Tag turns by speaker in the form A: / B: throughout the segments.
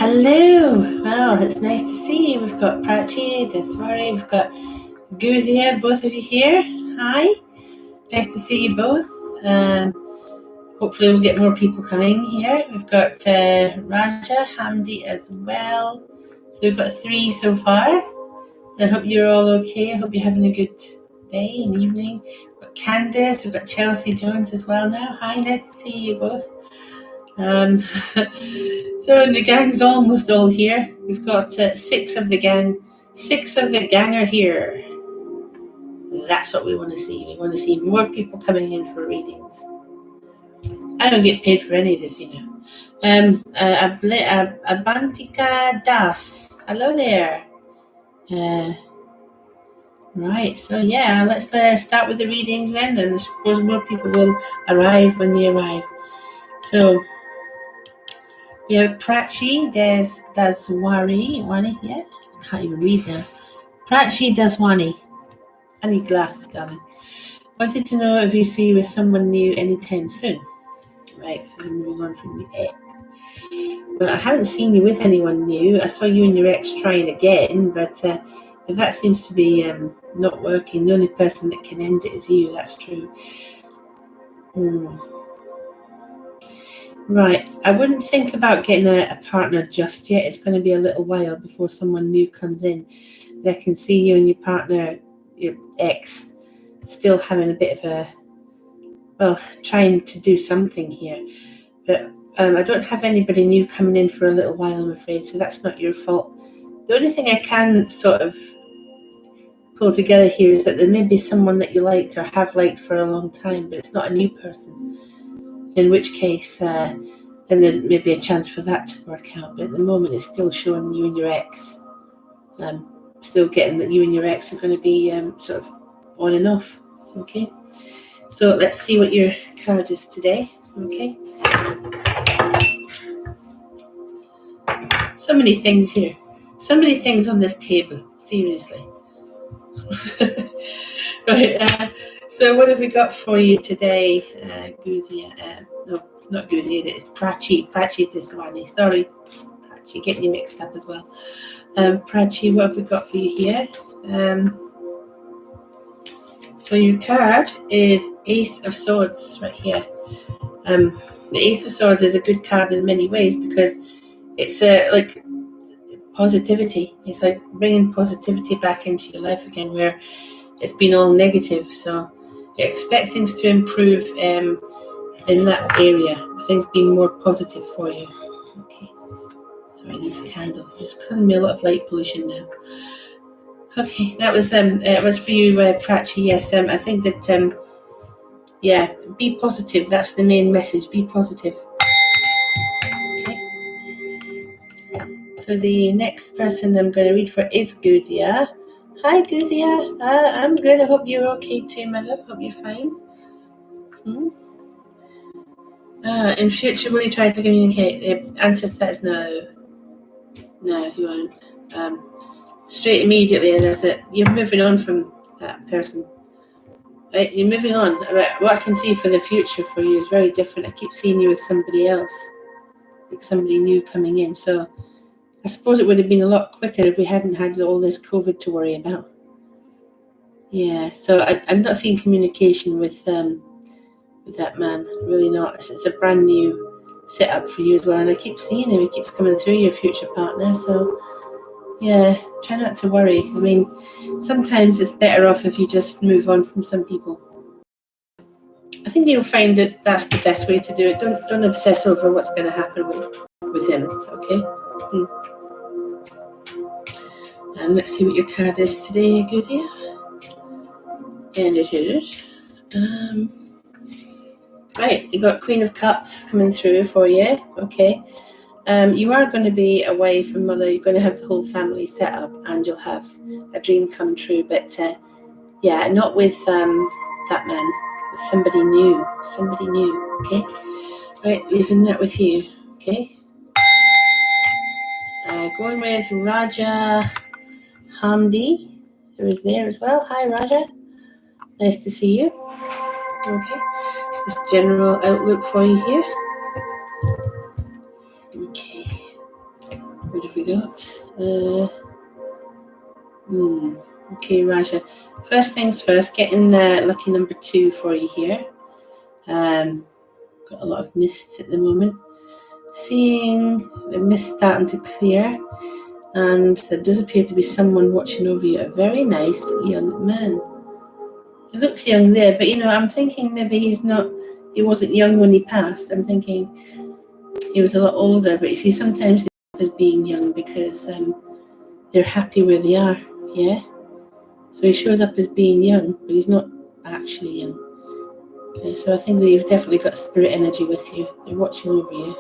A: Hello. Well, it's nice to see you. We've got Prachi, Deswari, we've got Guzia, both of you here. Hi. Nice to see you both. Hopefully we'll get more people coming here. We've got Raja, Hamdi as well. So we've got 3 so far. I hope you're all okay. I hope you're having a good day and evening. We've got Candice, we've got Chelsea Jones as well now. Hi, nice to see you both. So the gang's almost all here. We've got 6 of the gang. 6 of the gang are here. That's what we want to see. We want to see more people coming in for readings. I don't get paid for any of this, you know. Abantika Das. Hello there. Right, so yeah, let's start with the readings then, and I suppose more people will arrive when they arrive. So we have Prachi Daswani. Yeah, I can't even read now. Prachi Daswani. I need glasses, darling. Wanted to know if you see with someone new anytime soon. Right, so we're moving on from the ex. Well, I haven't seen you with anyone new. I saw you and your ex trying again, but if that seems to be not working, the only person that can end it is you. That's true. Right, I wouldn't think about getting a partner just yet. It's going to be a little while before someone new comes in. And I can see you and your partner, your ex, still having a bit of trying to do something here. But I don't have anybody new coming in for a little while, I'm afraid, so that's not your fault. The only thing I can sort of pull together here is that there may be someone that you liked or have liked for a long time, but it's not a new person. In which case, then there's maybe a chance for that to work out. But at the moment, it's still showing you and your ex. Still getting that you and your ex are going to be sort of on and off. Okay. So let's see what your card is today. Okay. So many things here. So many things on this table. Seriously. Right. So what have we got for you today, Guzia? No, not Guzia. It's Prachi. Prachi Daswani. Sorry, Prachi. Getting you mixed up as well. Prachi, what have we got for you here? So your card is Ace of Swords right here. The Ace of Swords is a good card in many ways because it's like positivity. It's like bringing positivity back into your life again, where it's been all negative. So you expect things to improve in that area, things being more positive for you. Okay. Sorry, these candles are just causing me a lot of light pollution now. Okay, that was it was for you, Prachi. Yes, I think that be positive. That's the main message. Be positive. Okay. So the next person I'm going to read for is Guzia. Hi, Guzia. I'm good. I hope you're okay too, my love. Hope you're fine. In future, will you try to communicate? The answer to that is no. No, you won't. Straight immediately, and that's it. You're moving on from that person. Right? You're moving on. What I can see for the future for you is very different. I keep seeing you with somebody else, like somebody new coming in. So I suppose it would have been a lot quicker if we hadn't had all this COVID to worry about. Yeah, so I'm not seeing communication with that man. Really not. It's a brand new setup for you as well, and I keep seeing him. He keeps coming through, your future partner. So yeah, try not to worry. I mean, sometimes it's better off if you just move on from some people. I think you'll find that that's the best way to do it. Don't obsess over what's going to happen with him. Okay. And let's see what your card is today, Guzia. And it is right. You got Queen of Cups coming through for you. Okay. You are going to be away from mother. You're going to have the whole family set up, and you'll have a dream come true. But not with that man. With somebody new. Somebody new. Okay. Right. Leaving that with you. Okay. Going with Raja Hamdi, who is there as well. Hi, Raja. Nice to see you. Okay. This general outlook for you here. Okay. have we got? Okay, Raja. First things first, getting lucky number 2 for you here. Got a lot of mists at the moment. Seeing the mist starting to clear, and there does appear to be someone watching over you, a very nice young man. He looks young there, but I'm thinking maybe he wasn't young when he passed. I'm thinking he was a lot older, but you see, sometimes they end up as being young because they're happy where they are, yeah? So he shows up as being young, but he's not actually young. Okay, so I think that you've definitely got spirit energy with you. They're watching over you.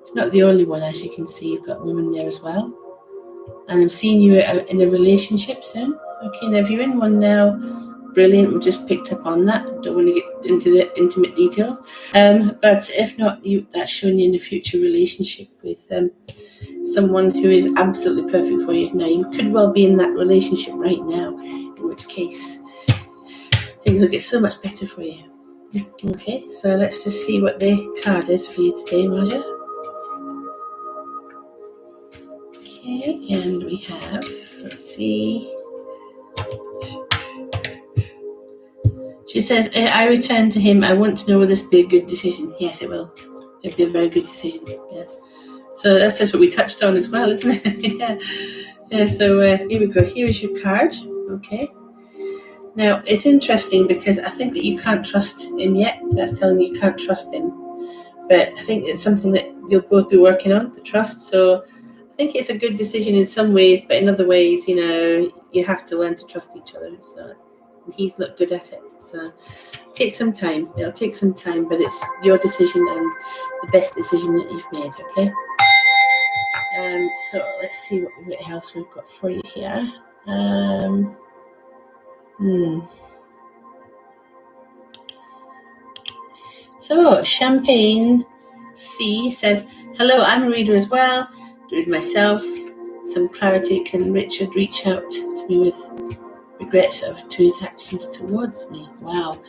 A: It's not the only one, as you can see. You've got a woman there as well. And I'm seeing you in a relationship soon. Okay, now if you're in one now, brilliant. We just picked up on that. Don't want to get into the intimate details. But if not, that's showing you in a future relationship with someone who is absolutely perfect for you. Now, you could well be in that relationship right now, in which case things will get so much better for you. Okay, so let's just see what the card is for you today, Raja. Okay, and we have, let's see. She says, I return to him. I want to know will this be a good decision? Yes, it will. It'll be a very good decision. Yeah. So that's just what we touched on as well, isn't it? Yeah. So here we go. Here is your card. Okay. Now, it's interesting because I think that you can't trust him yet. That's telling you can't trust him. But I think it's something that you'll both be working on, the trust. So I think it's a good decision in some ways, but in other ways, you have to learn to trust each other. So he's not good at it. So take some time. It'll take some time, but it's your decision and the best decision that you've made, okay? So let's see what else we've got for you here. So Champagne C says, hello, I'm a reader as well. Read myself. Some clarity. Can Richard reach out to me with regrets to his actions towards me? Wow.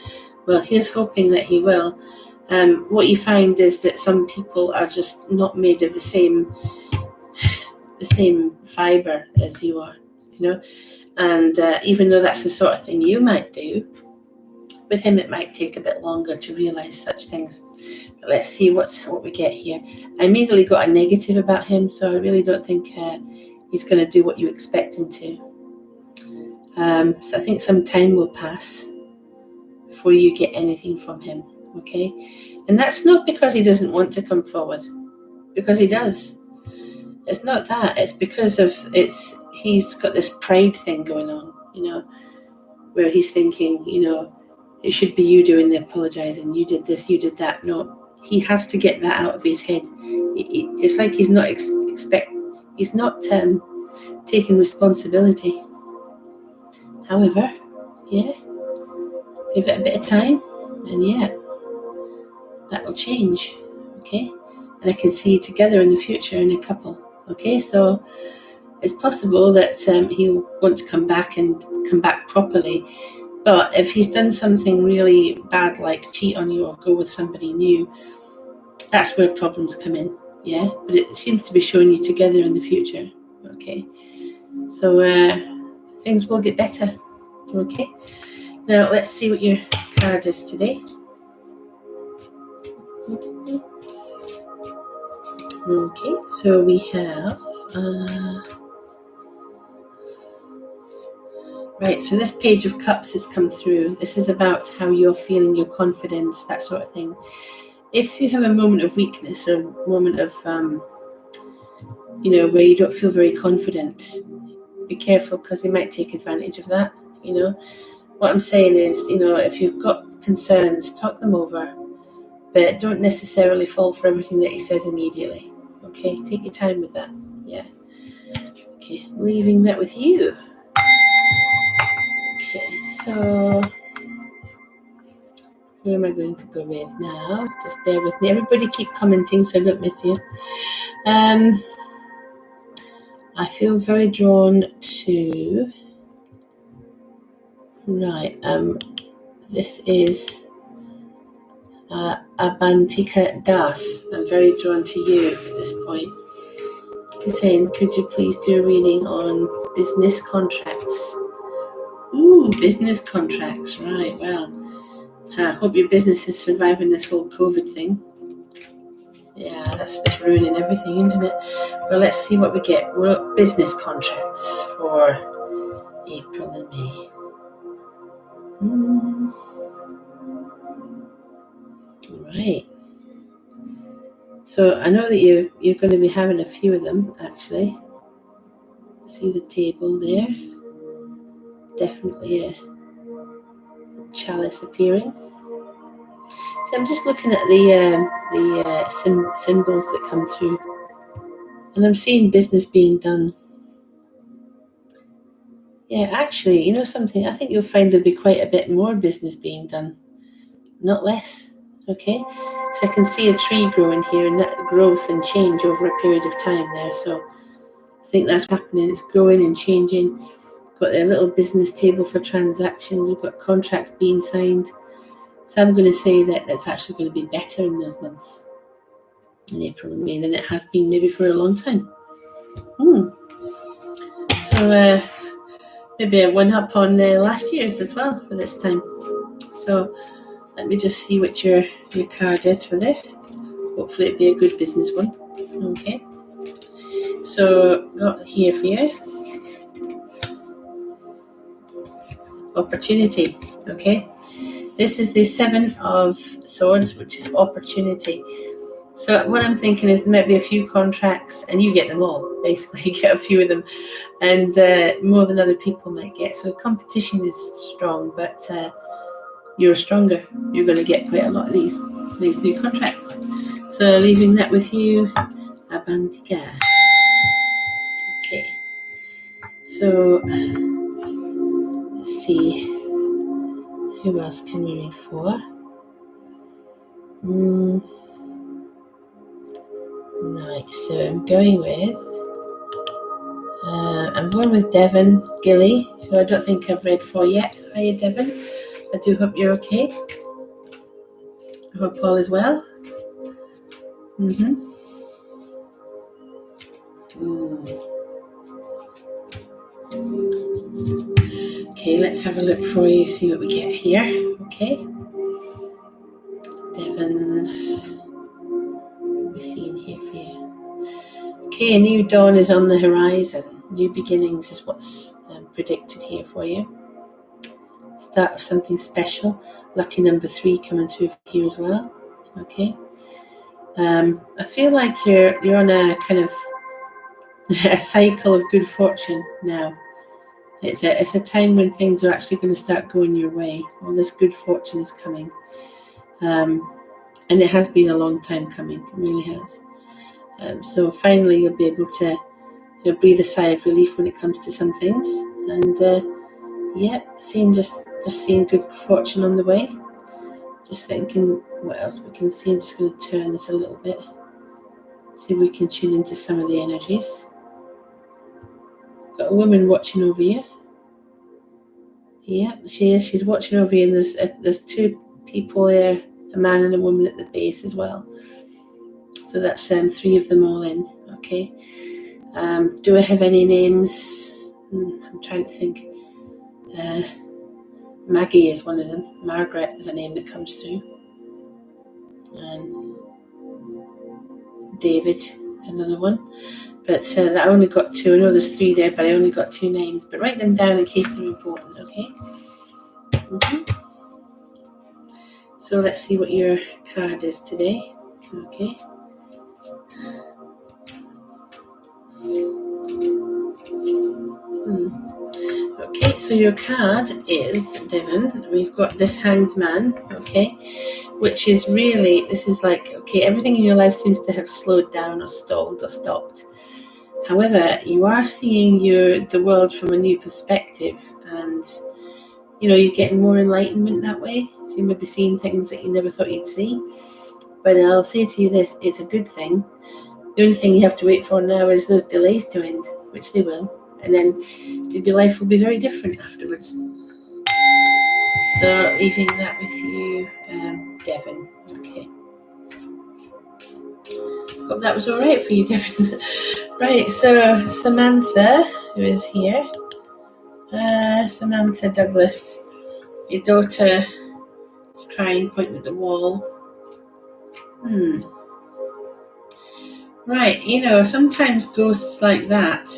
A: Well, here's hoping that he will. What you find is that some people are just not made of the same fiber as you are, and even though that's the sort of thing you might do, with him it might take a bit longer to realize such things. But let's see what we get here. I immediately got a negative about him, so I really don't think he's going to do what you expect him to. So I think some time will pass before you get anything from him, okay? And that's not because he doesn't want to come forward, because he does. It's not that. It's because he's got this pride thing going on, where he's thinking, it should be you doing the apologizing. You did this, you did that. No, he has to get that out of his head. It's like he's not taking responsibility. However, yeah, give it a bit of time, and yeah, that will change, okay? And I can see you together in the future in a couple, okay? So it's possible that he'll want to come back properly. But if he's done something really bad, like cheat on you or go with somebody new, that's where problems come in, yeah? But it seems to be showing you together in the future, okay? So things will get better, okay? Now, let's see what your card is today. Okay, so we have... Right, so this Page of Cups has come through. This is about how you're feeling, your confidence, that sort of thing. If you have a moment of weakness or a moment of, where you don't feel very confident, be careful because they might take advantage of that, What I'm saying is, if you've got concerns, talk them over, but don't necessarily fall for everything that he says immediately, okay? Take your time with that, yeah. Okay, leaving that with you. Okay, so who am I going to go with now? Just bear with me. Everybody keep commenting so I don't miss you. I feel very drawn to... Right, this is Abantika Das. I'm very drawn to you at this point. He's saying, could you please do a reading on business contracts? Ooh, business contracts. Right, well, I hope your business is surviving this whole COVID thing. Yeah, that's just ruining everything, isn't it? Well, let's see what we get. We're up business contracts for April and May. Right. So I know that you're going to be having a few of them, actually. See the table there? Definitely a chalice appearing. So I'm just looking at the symbols that come through, and I'm seeing business being done. Yeah, actually, you know something? I think you'll find there'll be quite a bit more business being done, not less. Okay, because I can see a tree growing here, and that growth and change over a period of time there. So I think that's happening. It's growing and changing. Got a little business table for transactions. We've got contracts being signed. So I'm going to say that that's actually going to be better in those months, in April and May, than it has been maybe for a long time. So maybe a one-up on last year's as well for this time. So let me just see what your card is for this. Hopefully it'll be a good business one. Okay. So got here for you. Opportunity. Okay. This is the 7 of Swords, which is opportunity. So what I'm thinking is there might be a few contracts, and you get them all, basically. You get a few of them, and more than other people might get. So competition is strong, but you're stronger. You're going to get quite a lot of these new contracts. So leaving that with you, Abantika. Okay. So let's see. Who else can we read for? Right, so I'm going with Devon Gilly, who I don't think I've read for yet. Hiya, Devon. I do hope you're okay. I hope all is well. Okay, let's have a look for you, see what we get here. Okay. Devon, what are we seeing here for you? Okay, a new dawn is on the horizon. New beginnings is what's predicted here for you. Start of something special. Lucky number 3 coming through here as well. Okay. I feel like you're on a kind of a cycle of good fortune now. It's a time when things are actually going to start going your way. All this good fortune is coming, and it has been a long time coming. It really has. So finally, you'll be able to breathe a sigh of relief when it comes to some things, and seeing good fortune on the way. Just thinking what else we can see. I'm just going to turn this a little bit, see if we can tune into some of the energies. Got a woman watching over you. Yeah, she is. She's watching over you, and there's 2 people there, a man and a woman at the base as well. So that's 3 of them all in. Okay. Do I have any names? I'm trying to think. Maggie is one of them. Margaret is a name that comes through. And David is another one. But I only got 2. I know there's 3 there, but I only got 2 names. But write them down in case they're important, okay? So let's see what your card is today. Okay. Okay, so your card is, Devon, we've got this Hanged Man, okay, which is really, this is like, okay, everything in your life seems to have slowed down or stalled or stopped. However, you are seeing the world from a new perspective, and you're getting more enlightenment that way. So you may be seeing things that you never thought you'd see. But I'll say to you this, it's a good thing. The only thing you have to wait for now is those delays to end, which they will. And then maybe life will be very different afterwards. So leaving that with you, Devon. Okay. Hope that was all right for you, Devon. Right, so Samantha, who is here, Samantha Douglas, your daughter is crying, pointing at the wall. Right, sometimes ghosts like that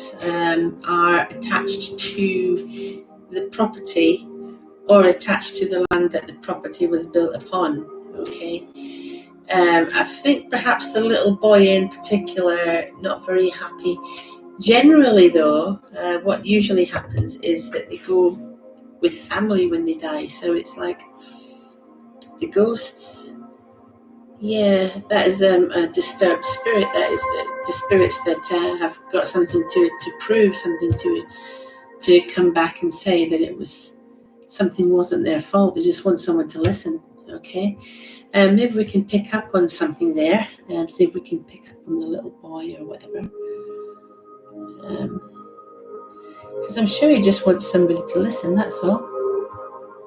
A: are attached to the property or attached to the land that the property was built upon, okay? I think perhaps the little boy in particular, not very happy. Generally though, what usually happens is that they go with family when they die, so it's like the ghosts, that is a disturbed spirit. That is the spirits that have got something to prove, something to come back and say that it was something wasn't their fault. They just want someone to listen. Okay, maybe we can pick up on something there. See if we can pick up on the little boy or whatever. Because I'm sure he just wants somebody to listen. That's all.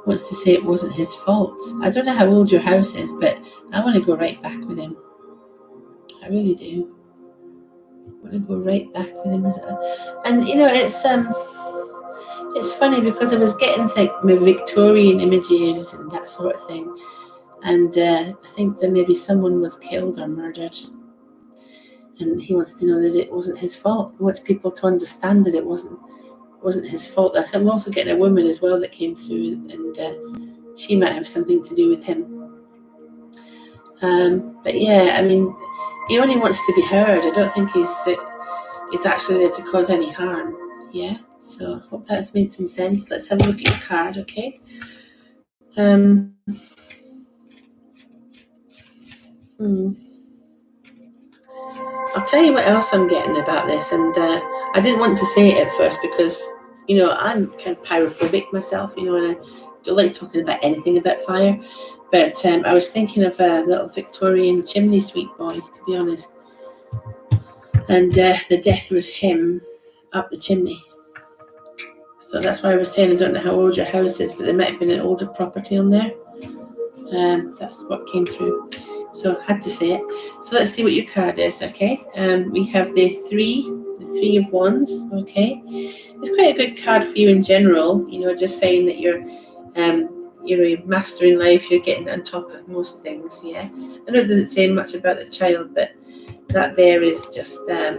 A: Wants to say it wasn't his fault. I don't know how old your house is, but I want to go right back with him. I really do. I want to go right back with him. And it's funny because I was getting Victorian images and that sort of thing, and I think that maybe someone was killed or murdered, and he wants to know that it wasn't his fault. He wants people to understand that it wasn't his fault. I'm also getting a woman as well that came through, and she might have something to do with him. But yeah, I mean, he only wants to be heard. I don't think he's actually there to cause any harm. Yeah, so I hope that's made some sense. Let's have a look at your card, okay? I'll tell you what else I'm getting about this, and I didn't want to say it at first because, I'm kind of pyrophobic myself, and I don't like talking about anything about fire. But I was thinking of a little Victorian chimney sweep boy, to be honest. And the death was him up the chimney. So that's why I was saying I don't know how old your house is, but there might have been an older property on there. That's what came through. So I had to say it. So let's see what your card is, okay? We have the three of wands, okay? It's quite a good card for you in general, just saying that you're mastering life, you're getting on top of most things, yeah? I know it doesn't say much about the child, but that there is just, that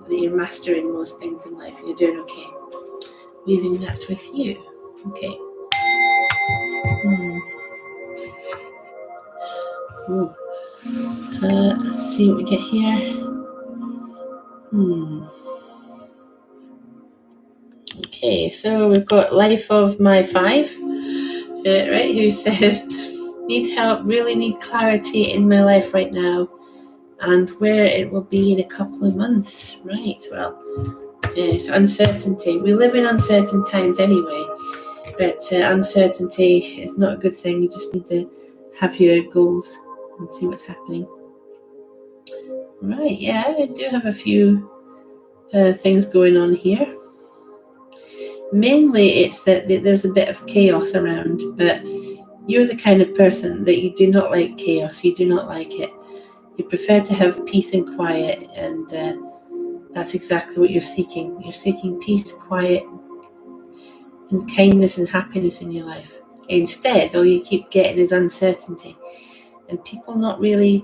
A: you're mastering most things in life and you're doing okay. Leaving that with you, okay? Let's see what we get here. Okay, so we've got Life of My Five, right, who says, need help, really need clarity in my life right now and where it will be in a couple of months. Right, well, yes, uncertainty. We live in uncertain times anyway, but uncertainty is not a good thing. You just need to have your goals and see what's happening. Right, yeah, I do have a few things going on here. Mainly it's that there's a bit of chaos around, but you're the kind of person that you do not like chaos, you do not like it. You prefer to have peace and quiet, and that's exactly what you're seeking. You're seeking peace, quiet, and kindness and happiness in your life. Instead, all you keep getting is uncertainty, and people not really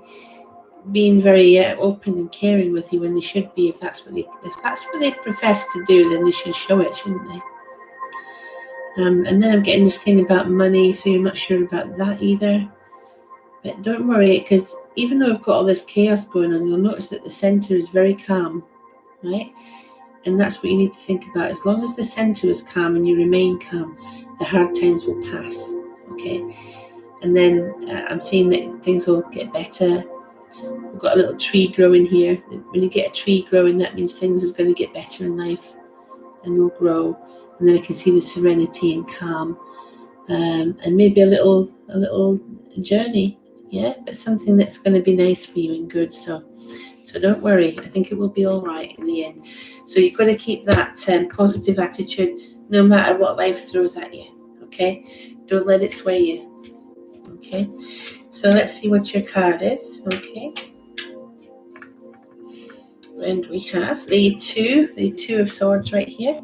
A: being very open and caring with you when they should be. If that's what they profess to do, then they should show it, shouldn't they? And then I'm getting this thing about money, so you're not sure about that either. But don't worry, because even though we've got all this chaos going on, you'll notice that the center is very calm, right? And that's what you need to think about. As long as the center is calm and you remain calm, the hard times will pass, okay? And then I'm seeing that things will get better. We've got a little tree growing here. When you get a tree growing, that means things is going to get better in life, and they'll grow. And then I can see the serenity and calm, and maybe a little journey, yeah, but something that's going to be nice for you and good. So don't worry. I think it will be all right in the end. So you've got to keep that positive attitude no matter what life throws at you. Okay, don't let it sway you. Okay, so let's see what your card is. Okay. and we have the two of swords right here.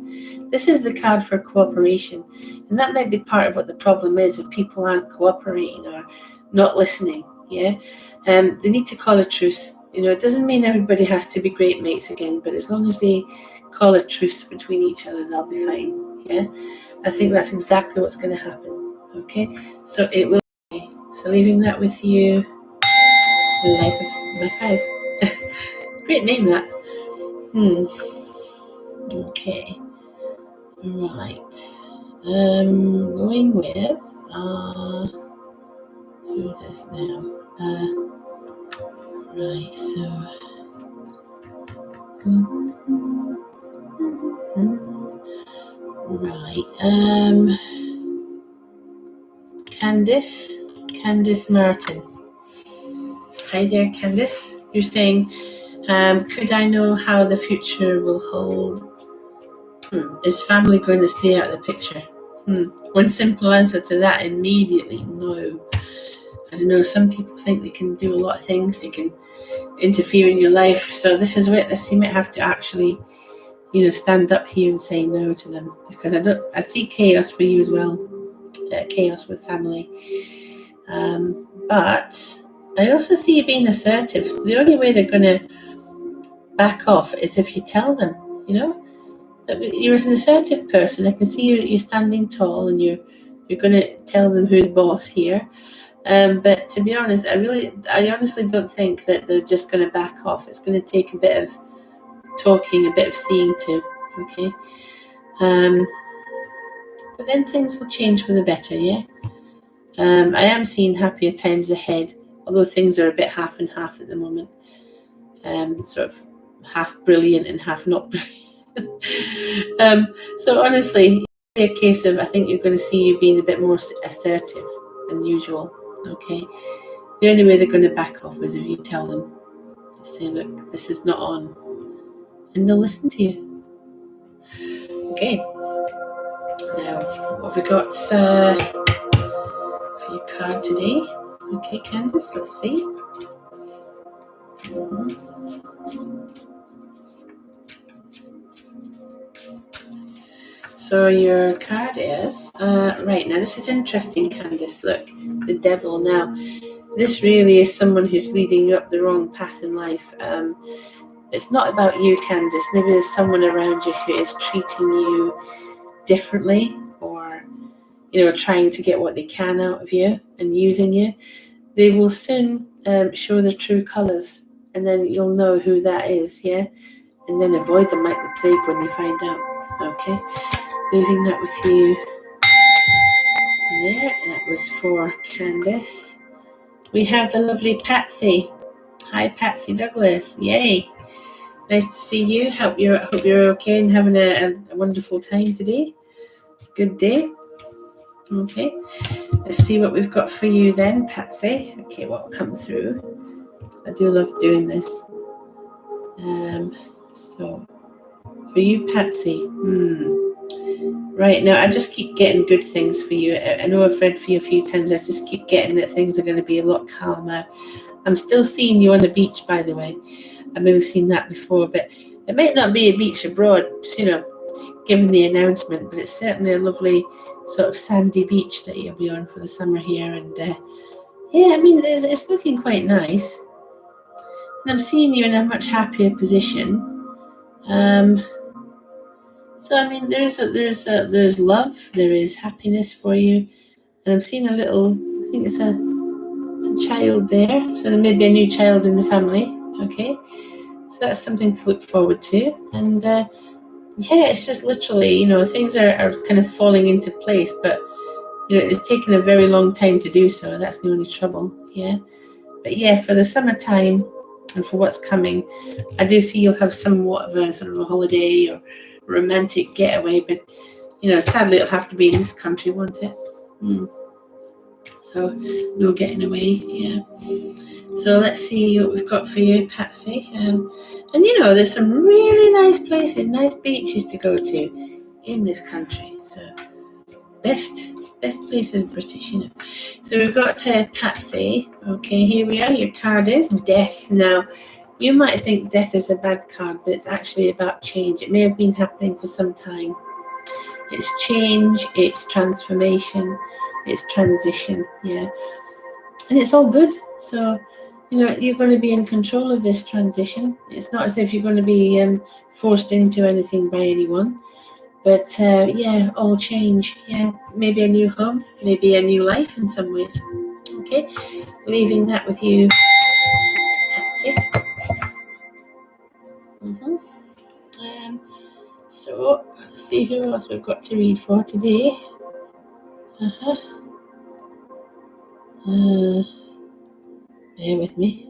A: This is the card for cooperation, and that might be part of what the problem is if people aren't cooperating or not listening. Yeah, they need to call a truce. It doesn't mean everybody has to be great mates again, but as long as they call a truce between each other, they'll be fine. Yeah, I think that's exactly what's going to happen. Okay, so it will be. So leaving that with you. Life of my 5. Great name, that. Okay. Right. Going with who's this now? Right. So. Right. Candice Martin. Hi there, Candice. You're saying, could I know how the future will hold? Is family going to stay out of the picture? One simple answer to that immediately, no. I don't know, some people think they can do a lot of things, they can interfere in your life, so this is where you might have to actually, stand up here and say no to them, because I see chaos for you as well, chaos with family. But I also see you being assertive. The only way they're going to back off is if you tell them, you're an assertive person. I can see you're standing tall and you're going to tell them who's boss here. But to be honest, I honestly don't think that they're just going to back off. It's going to take a bit of talking, a bit of seeing too. Okay. But then things will change for the better, yeah? I am seeing happier times ahead, although things are a bit half and half at the moment. Sort of half brilliant and half not brilliant. So honestly, it's a case of, I think you're going to see you being a bit more assertive than usual. Okay. The only way they're going to back off is if you tell them, just say, look, this is not on, and they'll listen to you. Okay. Now, what have we got for your card today? Okay, Candice, let's see. So your card is, right, now this is interesting, Candice. Look, the devil. Now, this really is someone who's leading you up the wrong path in life. It's not about you, Candice. Maybe there's someone around you who is treating you differently, or trying to get what they can out of you and using you. They will soon show their true colors, and then you'll know who that is, yeah? And then avoid them like the plague when you find out. Okay, leaving that with you there. That was for Candice. We have the lovely Patsy. Hi, Patsy Douglas. Yay. Nice to see you. Hope you're okay and having a wonderful time today. Good day. Okay. Let's see what we've got for you then, Patsy. Okay, what will come through? I do love doing this. So for you, Patsy. Right, now I just keep getting good things for you. I know I've read for you a few times. I just keep getting that things are going to be a lot calmer. I'm still seeing you on the beach, by the way. I may have seen that before, but it might not be a beach abroad, given the announcement, but it's certainly a lovely sort of sandy beach that you'll be on for the summer here. And yeah, I mean, it's looking quite nice. And I'm seeing you in a much happier position. So I mean, there's love, there is happiness for you, and I'm seeing I think it's a child there. So there may be a new child in the family. Okay, so that's something to look forward to. And yeah, it's just literally, things are kind of falling into place, but it's taken a very long time to do so. That's the only trouble. Yeah, but yeah, for the summertime and for what's coming, I do see you'll have somewhat of a sort of a holiday or romantic getaway, but sadly it'll have to be in this country, won't it? So no getting away. Yeah. So let's see what we've got for you, Patsy. And there's some really nice places, nice beaches to go to in this country. So best places British, So we've got Patsy. Okay, here we are. Your card is Death. Now, You might think death is a bad card, but it's actually about change. It may have been happening for some time. It's change, it's transformation, it's transition, yeah. And it's all good. So, you're going to be in control of this transition. It's not as if you're going to be forced into anything by anyone. But yeah, all change. Yeah, maybe a new home, maybe a new life in some ways. Okay, leaving that with you, Patsy. So let's see who else we've got to read for today. Bear with me.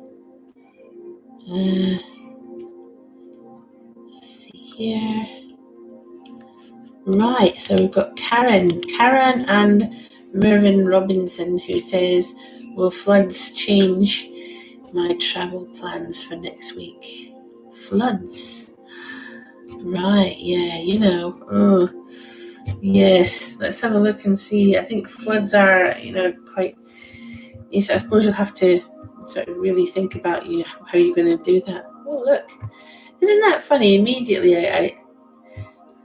A: Let's see here. Right, so we've got Karen and Mervyn Robinson, who says, will floods change my travel plans for next week? Floods. Right, yeah, yes, let's have a look and see. I think floods are, quite, yes, I suppose you'll have to sort of really think about how you're going to do that. Oh, look, isn't that funny? Immediately I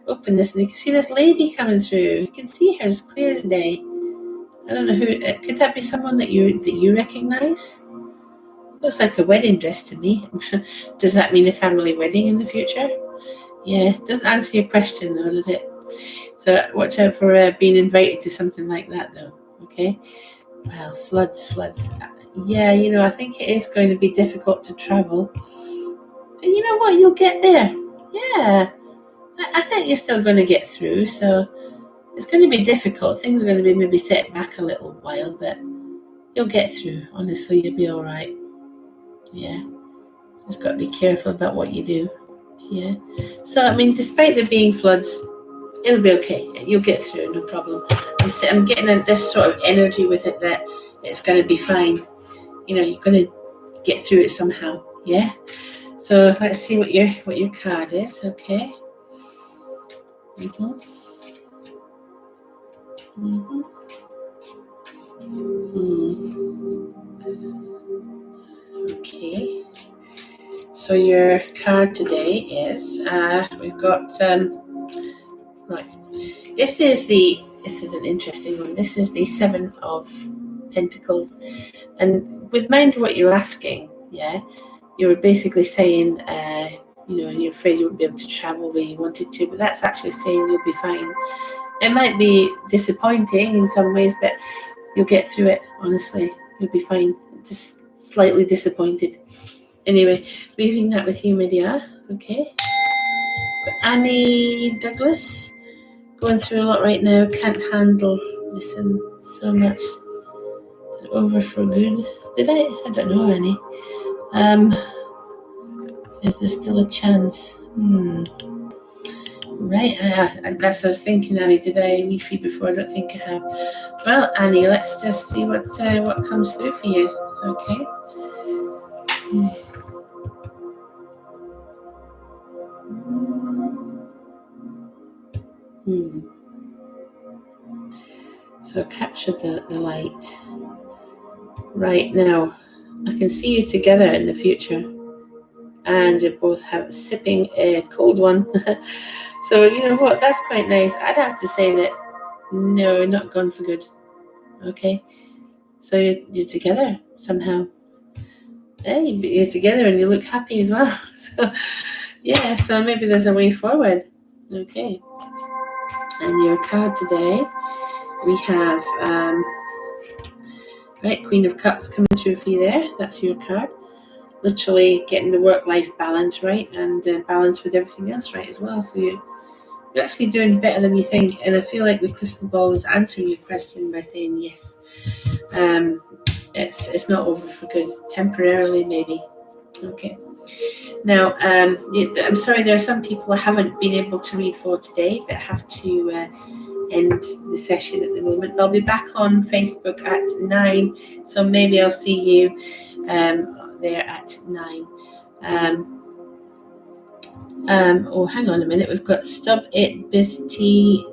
A: open this and you can see this lady coming through. You can see her as clear as day. I don't know who. Could that be someone that you recognise? Looks like a wedding dress to me. Does that mean a family wedding in the future? Yeah, doesn't answer your question though, does it? So watch out for being invited to something like that though. Okay. Well, floods. Yeah, I think it is going to be difficult to travel. But you know what? You'll get there. Yeah. I think you're still going to get through, so it's going to be difficult. Things are going to be maybe set back a little while, but you'll get through. Honestly, you'll be all right. Yeah, just got to be careful about what you do. Yeah. So, I mean, despite there being floods, it'll be okay. You'll get through, no problem. I'm getting this sort of energy with it that it's going to be fine. You're going to get through it somehow. Yeah. So let's see what your card is. Okay. Okay. So your card today is we've got right. This is an interesting one. This is the 7 of Pentacles, and with mind what you're asking, yeah, you were basically saying you're afraid you won't be able to travel where you wanted to, but that's actually saying you'll be fine. It might be disappointing in some ways, but you'll get through it. Honestly, you'll be fine. Just slightly disappointed. Anyway, leaving that with you, Medea. Okay. Got Annie Douglas going through a lot right now. Can't handle missing so much. Over for good. Did I? I don't know, Annie. Is there still a chance? Right, that's what I was thinking, Annie. Did I read for you before? I don't think I have. Well, Annie, let's just see what comes through for you. Okay. So capture the light. Right now, I can see you together in the future, and you both have sipping a cold one. So you know what? That's quite nice. I'd have to say that no, not gone for good. Okay, so you're together somehow. Hey, you're together and you look happy as well. So yeah, so maybe there's a way forward. Okay, and your card today, we have right, Queen of Cups coming through for you there. That's your card. Literally getting the work-life balance right and balance with everything else right as well. So you're actually doing better than you think. And I feel like the crystal ball is answering your question by saying yes. It's not over for good. Temporarily, maybe. Okay. Now, I'm sorry, there are some people I haven't been able to read for today, but I have to end the session at the moment. I'll be back on Facebook at 9, so maybe I'll see you there at 9. Oh, hang on a minute. We've got Stop It Biz T.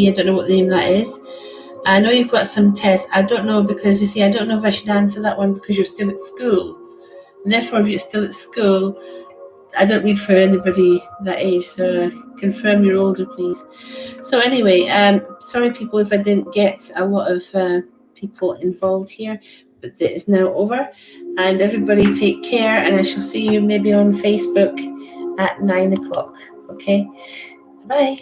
A: I don't know what the name that is. I know you've got some tests. I don't know because you see, I don't know if I should answer that one because you're still at school. And therefore, if you're still at school, I don't read for anybody that age, so confirm you're older, please. So anyway, sorry people if I didn't get a lot of people involved here, but it is now over. And everybody take care, and I shall see you maybe on Facebook at 9 o'clock. Okay, bye.